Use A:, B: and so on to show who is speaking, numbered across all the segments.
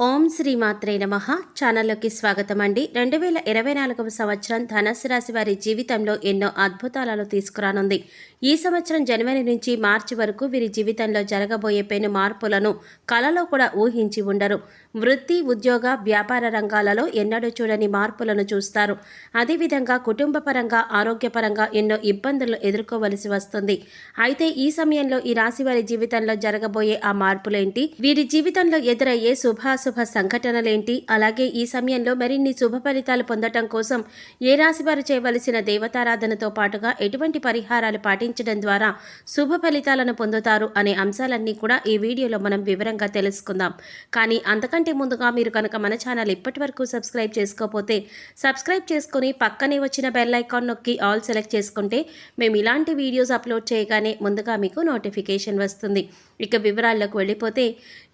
A: ఓం శ్రీ మాత్రే నమః. ఛానల్లోకి స్వాగతం అండి. 2024వ సంవత్సరం ధనుస్సు రాశి వారి జీవితంలో ఎన్నో అద్భుతాలను తీసుకురానుంది. ఈ సంవత్సరం జనవరి నుంచి మార్చి వరకు వీరి జీవితంలో జరగబోయే పెను మార్పులను కలలో కూడా ఊహించి ఉండరు. వృత్తి, ఉద్యోగ, వ్యాపార రంగాలలో ఎన్నడూ చూడని మార్పులను చూస్తారు. అదేవిధంగా కుటుంబపరంగా, ఆరోగ్యపరంగా ఎన్నో ఇబ్బందులను ఎదుర్కోవలసి వస్తుంది. అయితే ఈ సమయంలో ఈ రాశి వారి జీవితంలో జరగబోయే ఆ మార్పులేంటి, వీరి జీవితంలో ఎదురయ్యే శుభ సంఘటనలేంటి, అలాగే ఈ సమయంలో మరిన్ని శుభ ఫలితాలు పొందటం కోసం ఏ రాశి వారు చేయవలసిన దేవతారాధనతో పాటుగా ఎటువంటి పరిహారాలు పాటించడం ద్వారా శుభ ఫలితాలను పొందుతారు అనే అంశాలన్నీ కూడా ఈ వీడియోలో మనం వివరంగా తెలుసుకుందాం. కానీ అంతకంటే ముందుగా మీరు కనుక మన ఛానల్ ఇప్పటి వరకు సబ్స్క్రైబ్ చేసుకోకపోతే సబ్స్క్రైబ్ చేసుకుని పక్కనే వచ్చిన బెల్ ఐకాన్ నొక్కి ఆల్ సెలెక్ట్ చేసుకుంటే మేము ఇలాంటి వీడియోస్ అప్లోడ్ చేయగానే ముందుగా మీకు నోటిఫికేషన్ వస్తుంది. ఇక వివరాల్లోకి వెళ్ళిపోతే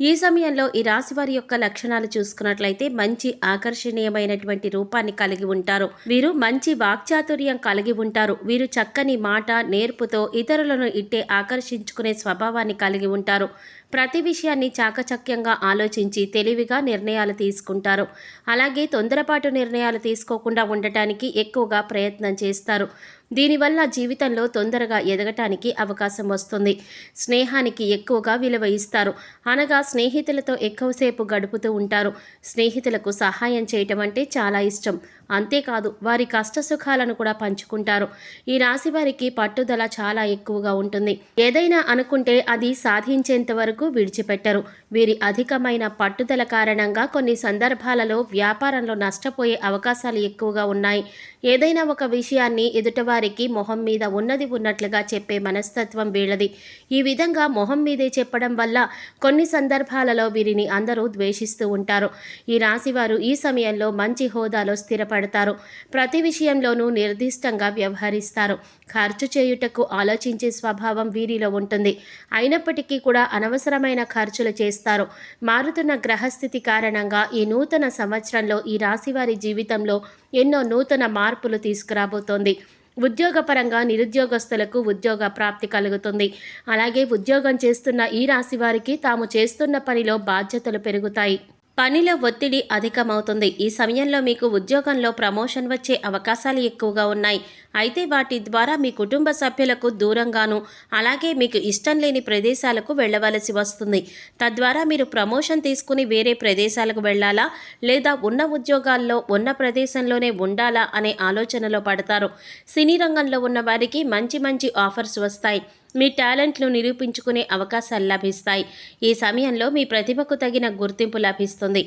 A: ఈ సమయంలో ఈ రాశి వారి యొక్క లక్షణాలు చూసుకున్నట్లయితే మంచి ఆకర్షణీయమైనటువంటి రూపాన్ని కలిగి ఉంటారు. వీరు మంచి వాక్చాతుర్యం కలిగి ఉంటారు. వీరు చక్కని మాట, నేర్పుతో ఇతరులను ఇట్టే ఆకర్షించుకునే స్వభావాన్ని కలిగి ఉంటారు. ప్రతి విషయాన్ని చాకచక్యంగా ఆలోచించి తెలివిగా నిర్ణయాలు తీసుకుంటారు. అలాగే తొందరపాటు నిర్ణయాలు తీసుకోకుండా ఉండటానికి ఎక్కువగా ప్రయత్నం చేస్తారు. దీనివల్ల జీవితంలో తొందరగా ఎదగటానికి అవకాశం వస్తుంది. స్నేహానికి ఎక్కువగా విలువ ఇస్తారు. అనగా స్నేహితులతో ఎక్కువసేపు గడుపుతూ ఉంటారు. స్నేహితులకు సహాయం చేయటం అంటే చాలా ఇష్టం. అంతేకాదు వారి కష్టసుఖాలను కూడా పంచుకుంటారు. ఈ రాశి వారికి పట్టుదల చాలా ఎక్కువగా ఉంటుంది. ఏదైనా అనుకుంటే అది సాధించేంత వరకు విడిచిపెట్టరు. వీరి అధికమైన పట్టుదల కారణంగా కొన్ని సందర్భాలలో వ్యాపారంలో నష్టపోయే అవకాశాలు ఎక్కువగా ఉన్నాయి. ఏదైనా ఒక విషయాన్ని ఎదుటవారికి మొహం మీద ఉన్నది ఉన్నట్లుగా చెప్పే మనస్తత్వం వీళ్ళది. ఈ విధంగా మొహం మీదే చెప్పడం వల్ల కొన్ని సందర్భాలలో వీరిని అందరూ ద్వేషిస్తూ ఉంటారు. ఈ రాశివారు ఈ సమయంలో మంచి హోదాలో స్థిరపడతారు. ప్రతి విషయంలోనూ నిర్దిష్టంగా వ్యవహరిస్తారు. ఖర్చు చేయుటకు ఆలోచించే స్వభావం వీరిలో ఉంటుంది. అయినప్పటికీ కూడా అనవసరమైన ఖర్చులు చేస్తారు. మారుతున్న గ్రహస్థితి కారణంగా ఈ నూతన సంవత్సరంలో ఈ రాశివారి జీవితంలో ఎన్నో నూతన మార్పులు తీసుకురాబోతోంది. ఉద్యోగపరంగా నిరుద్యోగస్తులకు ఉద్యోగ ప్రాప్తి కలుగుతుంది. అలాగే ఉద్యోగం చేస్తున్న ఈ రాశి వారికి తాము చేస్తున్న పనిలో బాధ్యతలు పెరుగుతాయి. పనిలో ఒత్తిడి అధికమవుతుంది. ఈ సమయంలో మీకు ఉద్యోగంలో ప్రమోషన్ వచ్చే అవకాశాలు ఎక్కువగా ఉన్నాయి. అయితే వాటి ద్వారా మీ కుటుంబ సభ్యులకు దూరంగాను, అలాగే మీకు ఇష్టం లేని ప్రదేశాలకు వెళ్ళవలసి వస్తుంది. తద్వారా మీరు ప్రమోషన్ తీసుకుని వేరే ప్రదేశాలకు వెళ్ళాలా, లేదా ఉన్న ఉద్యోగాల్లో ఉన్న ప్రదేశంలోనే ఉండాలా అనే ఆలోచనలో పడతారు. సినీ రంగంలో ఉన్న వారికి మంచి మంచి ఆఫర్స్ వస్తాయి. మీ టాలెంట్ను నిరూపించుకునే అవకాశాలు లభిస్తాయి. ఈ సమయంలో మీ ప్రతిభకు తగిన గుర్తింపు లభిస్తుంది.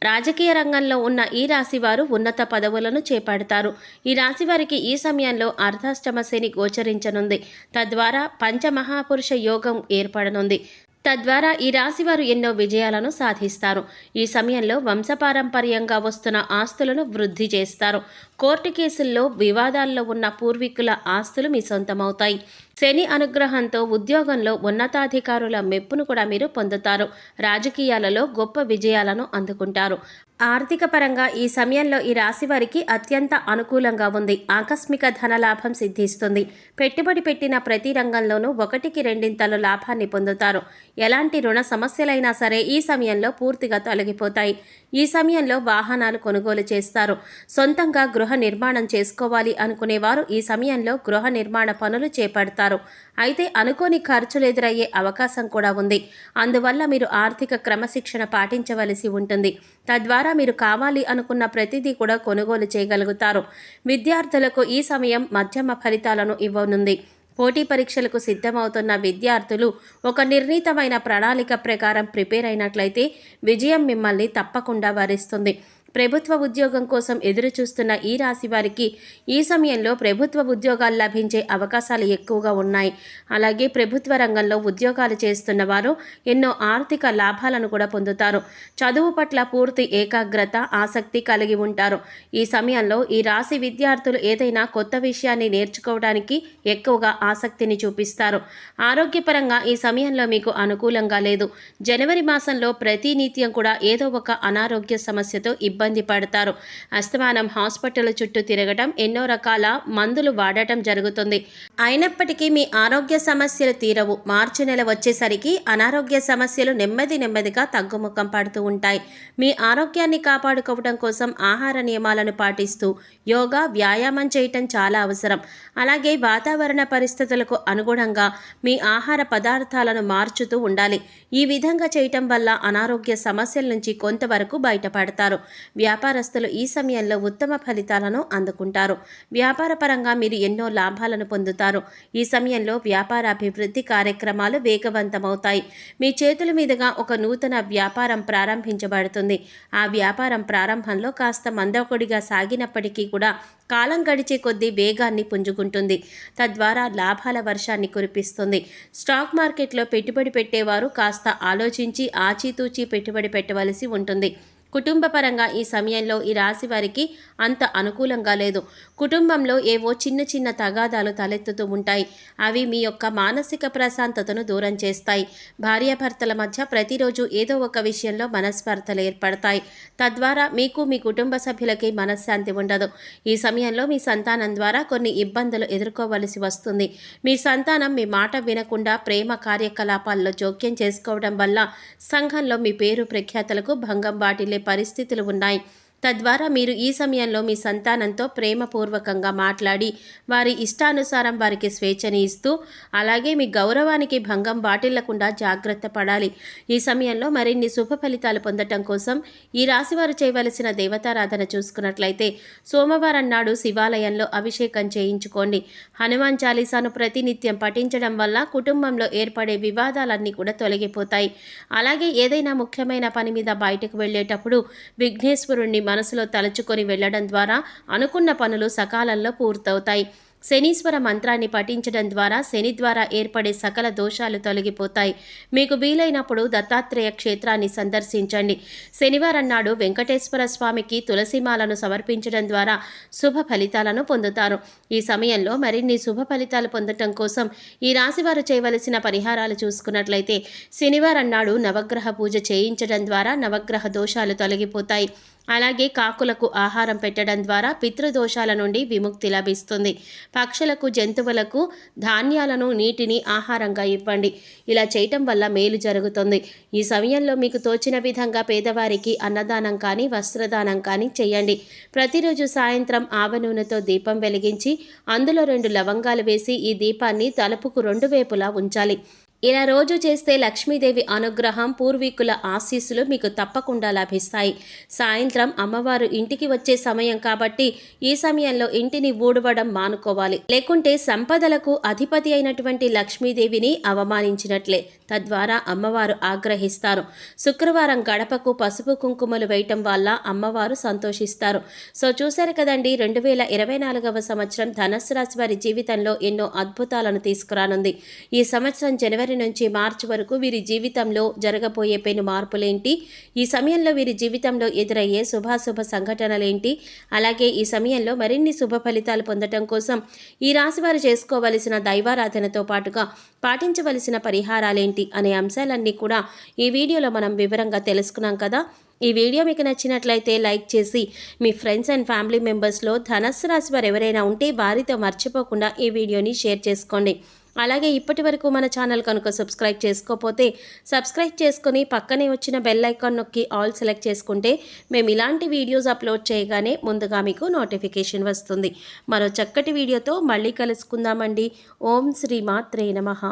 A: రాజకీయ రంగంలో ఉన్న ఈ రాశి వారు ఉన్నత పదవులను చేపడతారు. ఈ రాశి వారికి ఈ సమయంలో అర్ధాష్టమ శని గోచరించనుంది. తద్వారా పంచమహాపురుష యోగం ఏర్పడనుంది. తద్వారా ఈ రాశివారు ఎన్నో విజయాలను సాధిస్తారు. ఈ సమయంలో వంశపారంపర్యంగా వస్తున్న ఆస్తులను వృద్ధి చేస్తారు. కోర్టు కేసుల్లో, వివాదాల్లో ఉన్న పూర్వీకుల ఆస్తులు మీ సొంతమవుతాయి. శని అనుగ్రహంతో ఉద్యోగంలో ఉన్నతాధికారుల మెప్పును కూడా మీరు పొందుతారు. రాజకీయాలలో గొప్ప విజయాలను అందుకుంటారు. ఆర్థిక పరంగా ఈ సమయంలో ఈ రాశి వారికి అత్యంత అనుకూలంగా ఉంది. ఆకస్మిక ధనలాభం సిద్ధిస్తుంది. పెట్టుబడి పెట్టిన ప్రతి రంగంలోనూ 1కి 2 లాభాన్ని పొందుతారు. ఎలాంటి రుణ సమస్యలైనా సరే ఈ సమయంలో పూర్తిగా తొలగిపోతాయి. ఈ సమయంలో వాహనాలు కొనుగోలు చేస్తారు. సొంతంగా గృహ నిర్మాణం చేసుకోవాలి అనుకునేవారు ఈ సమయంలో గృహ నిర్మాణ పనులు చేపడతారు. అయితే అనుకోని ఖర్చులు ఎదురయ్యే అవకాశం కూడా ఉంది. అందువల్ల మీరు ఆర్థిక క్రమశిక్షణ పాటించవలసి ఉంటుంది. తద్వారా మీరు కావాలి అనుకున్న ప్రతిదీ కూడా కొనుగోలు చేయగలుగుతారు. విద్యార్థులకు ఈ సమయం మధ్యమ ఫలితాలను ఇవ్వనుంది. పోటీ పరీక్షలకు సిద్ధమవుతున్న విద్యార్థులు ఒక నిర్ణీతమైన ప్రణాళిక ప్రకారం ప్రిపేర్ అయినట్లయితే విజయం మిమ్మల్ని తప్పకుండా వరిస్తుంది. ప్రభుత్వ ఉద్యోగం కోసం ఎదురు చూస్తున్న ఈ రాశి వారికి ఈ సమయంలో ప్రభుత్వ ఉద్యోగాలు లభించే అవకాశాలు ఎక్కువగా ఉన్నాయి. అలాగే ప్రభుత్వ రంగంలో ఉద్యోగాలు చేస్తున్న వారు ఎన్నో ఆర్థిక లాభాలను కూడా పొందుతారు. చదువు పట్ల పూర్తి ఏకాగ్రత, ఆసక్తి కలిగి ఉంటారు. ఈ సమయంలో ఈ రాశి విద్యార్థులు ఏదైనా కొత్త విషయాన్ని నేర్చుకోవడానికి ఎక్కువగా ఆసక్తిని చూపిస్తారు. ఆరోగ్యపరంగా ఈ సమయంలో మీకు అనుకూలంగా లేదు. జనవరి మాసంలో ప్రతి నిత్యం కూడా ఏదో ఒక అనారోగ్య సమస్యతో ఇబ్బంది ఇబ్బంది పడతారు. అస్తమానం హాస్పిటల్ చుట్టూ తిరగటం, ఎన్నో రకాల మందులు వాడటం జరుగుతుంది. అయినప్పటికీ మీ ఆరోగ్య సమస్యలు తీరవు. మార్చి నెల వచ్చేసరికి అనారోగ్య సమస్యలు నెమ్మదిగా తగ్గుముఖం పడుతూ ఉంటాయి. మీ ఆరోగ్యాన్ని కాపాడుకోవడం కోసం ఆహార నియమాలను పాటిస్తూ యోగా, వ్యాయామం చేయటం చాలా అవసరం. అలాగే వాతావరణ పరిస్థితులకు అనుగుణంగా మీ ఆహార పదార్థాలను మార్చుతూ ఉండాలి. ఈ విధంగా చేయటం వల్ల అనారోగ్య సమస్యల నుంచి కొంతవరకు బయటపడతారు. వ్యాపారస్తులు ఈ సమయంలో ఉత్తమ ఫలితాలను అందుకుంటారు. వ్యాపార పరంగా మీరు ఎన్నో లాభాలను పొందుతారు. ఈ సమయంలో వ్యాపార అభివృద్ధి కార్యక్రమాలు వేగవంతమవుతాయి. మీ చేతుల మీదుగా ఒక నూతన వ్యాపారం ప్రారంభించబడుతుంది. ఆ వ్యాపారం ప్రారంభంలో కాస్త మందకొడిగా సాగినప్పటికీ కూడా కాలం గడిచే కొద్దీ వేగాన్ని పుంజుకుంటుంది. తద్వారా లాభాల వర్షాన్ని కురిపిస్తుంది. స్టాక్ మార్కెట్లో పెట్టుబడి పెట్టేవారు కాస్త ఆలోచించి ఆచితూచి పెట్టుబడి పెట్టవలసి ఉంటుంది. కుటుంబ పరంగా ఈ సమయంలో ఈ రాశి వారికి అంత అనుకూలంగా లేదు. కుటుంబంలో ఏవో చిన్న తగాదాలు తలెత్తుతూ ఉంటాయి. అవి మీ యొక్క మానసిక ప్రశాంతతను దూరం చేస్తాయి. భార్యాభర్తల మధ్య ప్రతిరోజు ఏదో ఒక విషయంలో మనస్పర్ధలు ఏర్పడతాయి. తద్వారా మీకు, మీ కుటుంబ సభ్యులకి మనశ్శాంతి ఉండదు. ఈ సమయంలో మీ సంతానం ద్వారా కొన్ని ఇబ్బందులు ఎదుర్కోవలసి వస్తుంది. మీ సంతానం మీ మాట వినకుండా ప్రేమ కార్యకలాపాల్లో జోక్యం చేసుకోవడం వల్ల సంఘంలో మీ పేరు ప్రఖ్యాతలకు భంగం వాటిల్లే పరిస్థితులు ఉన్నాయి. తద్వారా మీరు ఈ సమయంలో మీ సంతానంతో ప్రేమపూర్వకంగా మాట్లాడి వారి ఇష్టానుసారం వారికి స్వేచ్ఛని ఇస్తూ, అలాగే మీ గౌరవానికి భంగం వాటిల్లకుండా జాగ్రత్త పడాలి. ఈ సమయంలో మరిన్ని శుభ ఫలితాలు పొందటం కోసం ఈ రాశివారు చేయవలసిన దేవతారాధన చూసుకున్నట్లయితే సోమవారం నాడు శివాలయంలో అభిషేకం చేయించుకోండి. హనుమాన్ చాలీసాను ప్రతినిత్యం పఠించడం వల్ల కుటుంబంలో ఏర్పడే వివాదాలన్నీ కూడా తొలగిపోతాయి. అలాగే ఏదైనా ముఖ్యమైన పని మీద బయటకు వెళ్ళేటప్పుడు విఘ్నేశ్వరుణ్ణి మనసులో తలుచుకొని వెళ్లడం ద్వారా అనుకున్న పనులు సకాలంలో పూర్తవుతాయి. శనీశ్వర మంత్రాన్ని పఠించడం ద్వారా శని ద్వారా ఏర్పడే సకల దోషాలు తొలగిపోతాయి. మీకు వీలైనప్పుడు దత్తాత్రేయ క్షేత్రాన్ని సందర్శించండి. శనివారం నాడు వెంకటేశ్వర స్వామికి తులసిమాలను సమర్పించడం ద్వారా శుభ ఫలితాలను పొందుతారు. ఈ సమయంలో మరిన్ని శుభ ఫలితాలు పొందటం కోసం ఈ రాశివారు చేయవలసిన పరిహారాలు చూసుకున్నట్లయితే శనివారం నాడు నవగ్రహ పూజ చేయించడం ద్వారా నవగ్రహ దోషాలు తొలగిపోతాయి. అలాగే కాకులకు ఆహారం పెట్టడం ద్వారా పితృదోషాల నుండి విముక్తి లభిస్తుంది. పక్షులకు, జంతువులకు ధాన్యాలను, నీటిని ఆహారంగా ఇవ్వండి. ఇలా చేయటం వల్ల మేలు జరుగుతుంది. ఈ సమయంలో మీకు తోచిన విధంగా పేదవారికి అన్నదానం కానీ, వస్త్రదానం కానీ చేయండి. ప్రతిరోజు సాయంత్రం ఆవ నూనెతో దీపం వెలిగించి అందులో 2 లవంగాలు వేసి ఈ దీపాన్ని తలుపుకు 2 వైపులా ఉంచాలి. ఇలా రోజు చేస్తే లక్ష్మీదేవి అనుగ్రహం, పూర్వీకుల ఆశీస్సులు మీకు తప్పకుండా లభిస్తాయి. సాయంత్రం అమ్మవారు ఇంటికి వచ్చే సమయం కాబట్టి ఈ సమయంలో ఇంటిని ఊడవడం మానుకోవాలి. లేకుంటే సంపదలకు అధిపతి అయినటువంటి లక్ష్మీదేవిని అవమానించినట్లే. తద్వారా అమ్మవారు ఆగ్రహిస్తారు. శుక్రవారం గడపకు పసుపు కుంకుమలు వేయటం వల్ల అమ్మవారు సంతోషిస్తారు. సో చూశారు కదండి, 2024వ సంవత్సరం ధనుస్సు రాశి వారి జీవితంలో ఎన్నో అద్భుతాలను తీసుకురానుంది. ఈ సంవత్సరం జనవరి నుంచి మార్చి వరకు వీరి జీవితంలో జరగబోయే పెను మార్పులేంటి, ఈ సమయంలో వీరి జీవితంలో ఎదురయ్యే శుభాశుభ సంఘటనలేంటి, అలాగే ఈ సమయంలో మరిన్ని శుభ ఫలితాలు పొందటం కోసం ఈ రాశివారు చేసుకోవలసిన దైవారాధనతో పాటుగా పాటించవలసిన పరిహారాలేంటి అనే అంశాలన్నీ కూడా ఈ వీడియోలో మనం వివరంగా తెలుసుకున్నాం కదా. ఈ వీడియో మీకు నచ్చినట్లయితే లైక్ చేసి మీ ఫ్రెండ్స్ అండ్ ఫ్యామిలీ మెంబర్స్లో ధనుస్సు రాశి వారు ఎవరైనా ఉంటే వారితో మర్చిపోకుండా ఈ వీడియోని షేర్ చేసుకోండి. అలాగే ఇప్పటి వరకు మన ఛానల్ కనుక సబ్స్క్రైబ్ చేసుకోకపోతే సబ్స్క్రైబ్ చేసుకొని పక్కనే వచ్చిన బెల్ ఐకాన్ నొక్కి ఆల్ సెలెక్ట్ చేసుకుంటే మేము ఇలాంటి వీడియోస్ అప్లోడ్ చేయగానే ముందుగా మీకు నోటిఫికేషన్ వస్తుంది. మరో చక్కటి వీడియోతో మళ్ళీ కలుసుకుందామండి. ఓం శ్రీ మాత్రే నమః.